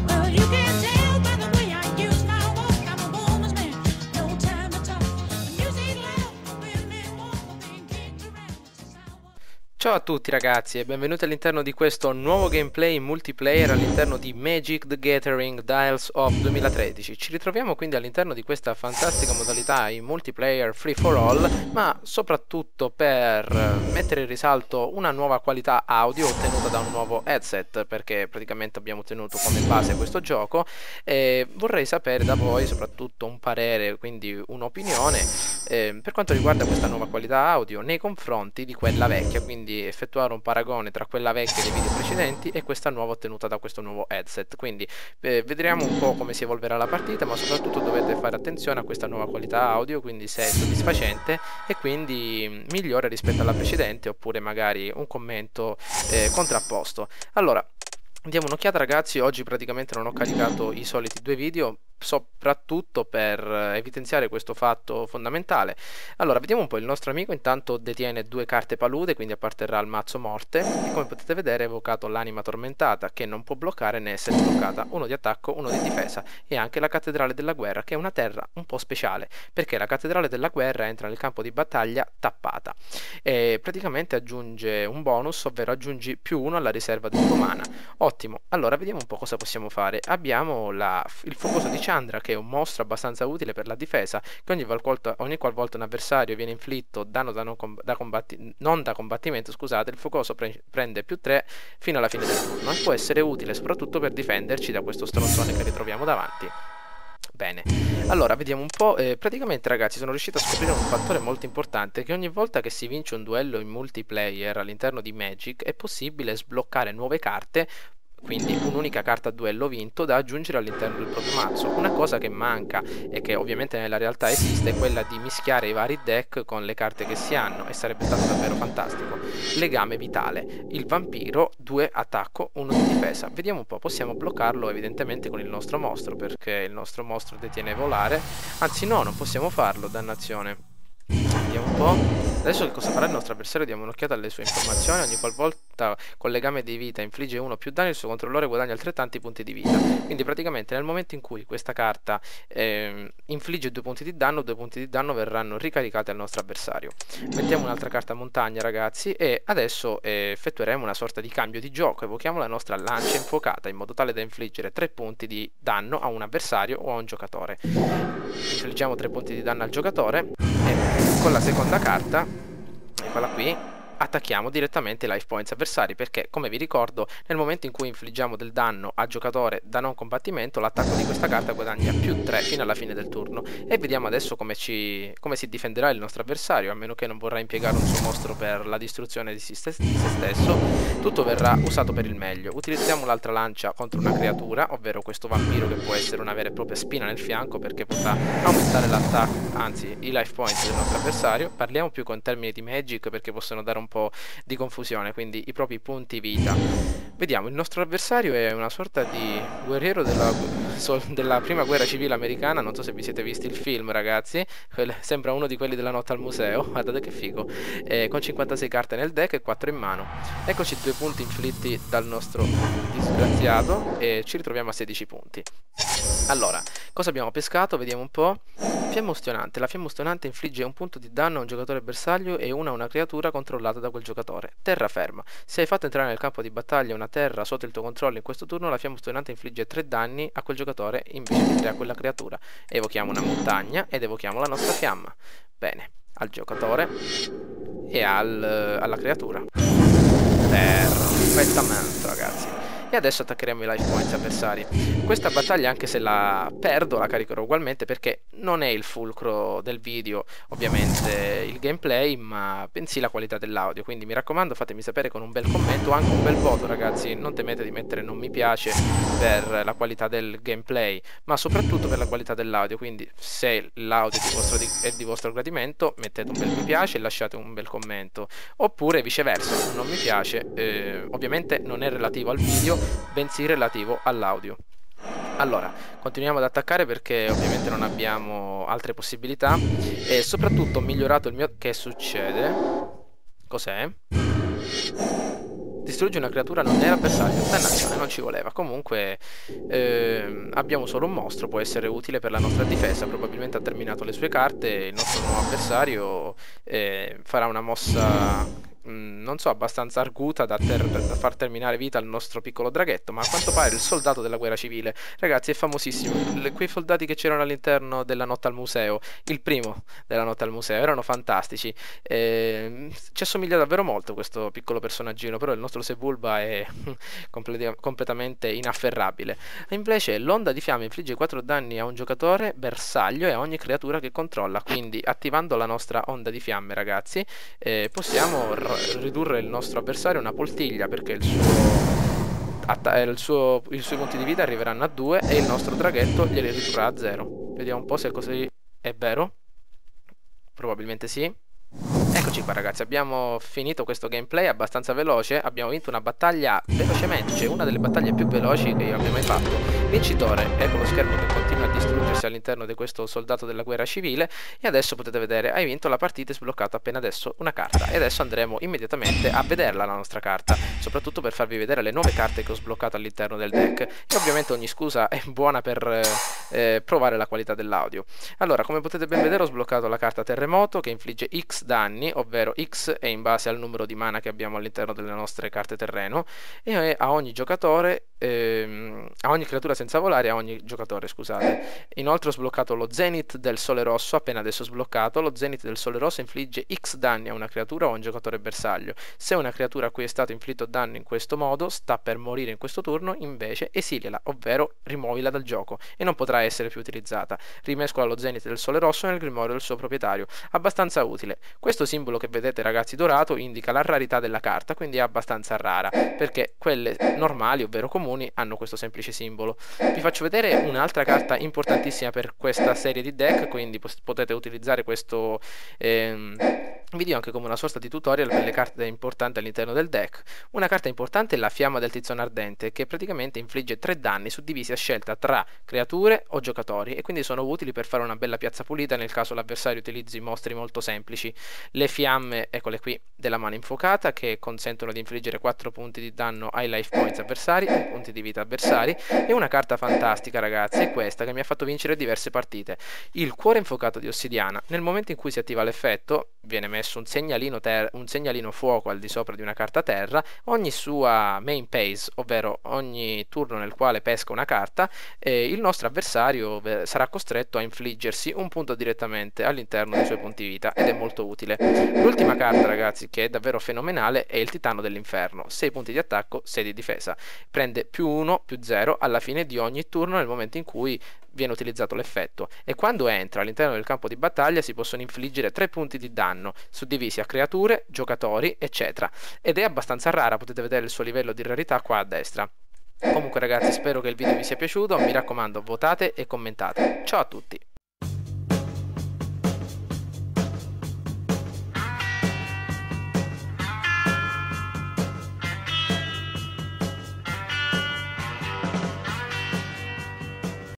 Well, you can tell by the way I use my walk. I'm a woman's man, no time to talk. Music loud, women walk, being kicked around since I was. Ciao a tutti ragazzi e benvenuti all'interno di questo nuovo gameplay in multiplayer all'interno di Magic the Gathering Dials of 2013. Ci ritroviamo quindi all'interno di questa fantastica modalità in multiplayer free for all, ma soprattutto per mettere in risalto una nuova qualità audio ottenuta da un nuovo headset, perché praticamente abbiamo ottenuto come base questo gioco e vorrei sapere da voi soprattutto un parere, quindi un'opinione per quanto riguarda questa nuova qualità audio nei confronti di quella vecchia, quindi effettuare un paragone tra quella vecchia dei video precedenti e questa nuova ottenuta da questo nuovo headset. Quindi vedremo un po' come si evolverà la partita, ma soprattutto dovete fare attenzione a questa nuova qualità audio, quindi se è soddisfacente e quindi migliore rispetto alla precedente, oppure magari un commento contrapposto. Allora, diamo un'occhiata ragazzi. Oggi praticamente non ho caricato i soliti due video, soprattutto per evidenziare questo fatto fondamentale. Allora, vediamo un po'. Il nostro amico intanto detiene due carte palude, quindi apparterrà al mazzo morte, e come potete vedere ha evocato l'anima tormentata, che non può bloccare né essere bloccata, uno di attacco, uno di difesa, e anche la cattedrale della guerra, che è una terra un po' speciale, perché la cattedrale della guerra entra nel campo di battaglia tappata e praticamente aggiunge un bonus, ovvero aggiungi +1 alla riserva del tuo mana. Ottimo. Allora vediamo un po' cosa possiamo fare. Abbiamo il focoso di Chandra, che è un mostro abbastanza utile per la difesa, che ogni qualvolta un avversario viene inflitto danno non da combattimento, scusate, il focoso prende +3 fino alla fine del turno e può essere utile soprattutto per difenderci da questo stronzone che ritroviamo davanti. Bene, allora vediamo un po'. Praticamente ragazzi sono riuscito a scoprire un fattore molto importante, che ogni volta che si vince un duello in multiplayer all'interno di Magic è possibile sbloccare nuove carte, quindi un'unica carta a duello vinto da aggiungere all'interno del proprio mazzo. Una cosa che manca e che ovviamente nella realtà esiste è quella di mischiare i vari deck con le carte che si hanno, e sarebbe stato davvero fantastico. Legame vitale, il vampiro, 2 attacco, 1 di difesa. Vediamo un po', possiamo bloccarlo evidentemente con il nostro mostro, perché il nostro mostro detiene volare. Anzi no, non possiamo farlo, dannazione. Vediamo un po'. Adesso che cosa farà il nostro avversario? Diamo un'occhiata alle sue informazioni. Ogni qualvolta con legame di vita infligge 1 più danni, il suo controllore guadagna altrettanti punti di vita. Quindi praticamente nel momento in cui questa carta infligge 2 punti di danno, 2 punti di danno verranno ricaricati al nostro avversario. Mettiamo un'altra carta montagna ragazzi, e adesso effettueremo una sorta di cambio di gioco. Evochiamo la nostra lancia infuocata in modo tale da infliggere 3 punti di danno a un avversario o a un giocatore. Infliggiamo 3 punti di danno al giocatore e con la seconda carta, eccola qui, attacchiamo direttamente i life points avversari, perché come vi ricordo nel momento in cui infliggiamo del danno a giocatore da non combattimento, l'attacco di questa carta guadagna +3 fino alla fine del turno. E vediamo adesso come si difenderà il nostro avversario, a meno che non vorrà impiegare un suo mostro per la distruzione di se stesso. Tutto verrà usato per il meglio. Utilizziamo l'altra lancia contro una creatura, ovvero questo vampiro, che può essere una vera e propria spina nel fianco, perché potrà aumentare l'attacco, anzi i life points del nostro avversario. Parliamo più con termini di Magic perché possono dare un po' di confusione, quindi i propri punti vita. Vediamo, il nostro avversario è una sorta di guerriero della prima guerra civile americana. Non so se vi siete visti il film ragazzi, sembra uno di quelli della notte al museo, guardate che figo, con 56 carte nel deck e 4 in mano. Eccoci 2 punti inflitti dal nostro disgraziato e ci ritroviamo a 16 punti. Allora, cosa abbiamo pescato? Vediamo un po'. Fiamma ustionante. La fiamma ustionante infligge 1 punto di danno a un giocatore bersaglio e 1 a una creatura controllata da quel giocatore. Terraferma. Se hai fatto entrare nel campo di battaglia una terra sotto il tuo controllo in questo turno, la fiamma ustionante infligge 3 danni a quel giocatore invece di 3 a quella creatura. Evochiamo una montagna ed evochiamo la nostra fiamma. Bene, al giocatore e alla creatura. Perfettamente ragazzi. E adesso attaccheremo i life points avversari. Questa battaglia, anche se la perdo, la caricherò ugualmente, perché non è il fulcro del video ovviamente il gameplay, ma bensì la qualità dell'audio. Quindi mi raccomando, fatemi sapere con un bel commento, anche un bel voto ragazzi. Non temete di mettere non mi piace per la qualità del gameplay, ma soprattutto per la qualità dell'audio. Quindi se l'audio è di vostro gradimento, mettete un bel mi piace e lasciate un bel commento, oppure viceversa, un non mi piace ovviamente non è relativo al video, bensì relativo all'audio. Allora, continuiamo ad attaccare perché ovviamente non abbiamo altre possibilità, e soprattutto ho migliorato il mio... Che succede? Cos'è? Distruggi una creatura non era bersaglio. Dannazione, non ci voleva. Comunque abbiamo solo un mostro, può essere utile per la nostra difesa. Probabilmente ha terminato le sue carte. Il nostro nuovo avversario farà una mossa, non so, abbastanza arguta da far terminare vita al nostro piccolo draghetto. Ma a quanto pare il soldato della guerra civile, ragazzi, è famosissimo. Quei soldati che c'erano all'interno della notte al museo, il primo della notte al museo, erano fantastici. Ci assomiglia davvero molto questo piccolo personaggino, però il nostro Sebulba è completamente inafferrabile. Invece l'onda di fiamme infligge 4 danni a un giocatore bersaglio e a ogni creatura che controlla, quindi attivando la nostra onda di fiamme, ragazzi, possiamo ridurre il nostro avversario a una poltiglia, perché i suoi punti di vita arriveranno a 2 e il nostro draghetto glieli ridurrà a 0. Vediamo un po' se così è vero. Probabilmente sì. Eccoci qua, ragazzi, abbiamo finito questo gameplay abbastanza veloce, abbiamo vinto una battaglia velocemente, cioè una delle battaglie più veloci che io abbia mai fatto. Vincitore, ecco lo schermo che continua a distruggersi all'interno di questo soldato della guerra civile, e adesso potete vedere, hai vinto la partita e sbloccato appena adesso una carta, e adesso andremo immediatamente a vederla la nostra carta, soprattutto per farvi vedere le nuove carte che ho sbloccato all'interno del deck, e ovviamente ogni scusa è buona per provare la qualità dell'audio. Allora, come potete ben vedere, ho sbloccato la carta Terremoto che infligge X danni, ovvero X è in base al numero di mana che abbiamo all'interno delle nostre carte terreno, e a ogni giocatore, a ogni creatura senza volare, a ogni giocatore, scusate. Inoltre ho sbloccato lo Zenith del Sole Rosso, appena adesso sbloccato. Lo Zenith del Sole Rosso infligge X danni a una creatura o a un giocatore bersaglio. Se una creatura a cui è stato inflitto danno in questo modo sta per morire in questo turno, invece esiliala, ovvero rimuovila dal gioco e non potrà essere più utilizzata. Rimescola lo Zenith del Sole Rosso nel grimorio del suo proprietario. Abbastanza utile. Questo simbolo che vedete, ragazzi, dorato, indica la rarità della carta, quindi è abbastanza rara, perché quelle normali, ovvero comuni, hanno questo semplice simbolo. Vi faccio vedere un'altra carta importantissima per questa serie di deck, quindi potete utilizzare questo video anche come una sorta di tutorial per le carte importanti all'interno del deck. Una carta importante è la Fiamma del Tizzone Ardente, che praticamente infligge 3 danni suddivisi a scelta tra creature o giocatori, e quindi sono utili per fare una bella piazza pulita nel caso l'avversario utilizzi mostri molto semplici. Le fiamme, eccole qui, della mano infuocata, che consentono di infliggere 4 punti di danno ai life points avversari, punti di vita avversari. E una carta fantastica, ragazzi, è questa che mi ha fatto vincere diverse partite, il Cuore Infuocato di Ossidiana. Nel momento in cui si attiva l'effetto viene messo un segnalino fuoco al di sopra di una carta terra. Ogni sua main phase, ovvero ogni turno nel quale pesca una carta, il nostro avversario sarà costretto a infliggersi un punto direttamente all'interno dei suoi punti vita, ed è molto utile. L'ultima carta, ragazzi, che è davvero fenomenale, è il Titano dell'Inferno. 6 punti di attacco, 6 di difesa. Prende più 1, più 0 alla fine di ogni turno nel momento in cui viene utilizzato l'effetto, e quando entra all'interno del campo di battaglia si possono infliggere 3 punti di danno suddivisi a creature, giocatori, eccetera, ed è abbastanza rara. Potete vedere il suo livello di rarità qua a destra. Comunque, ragazzi, spero che il video vi sia piaciuto, mi raccomando, votate e commentate. Ciao a tutti!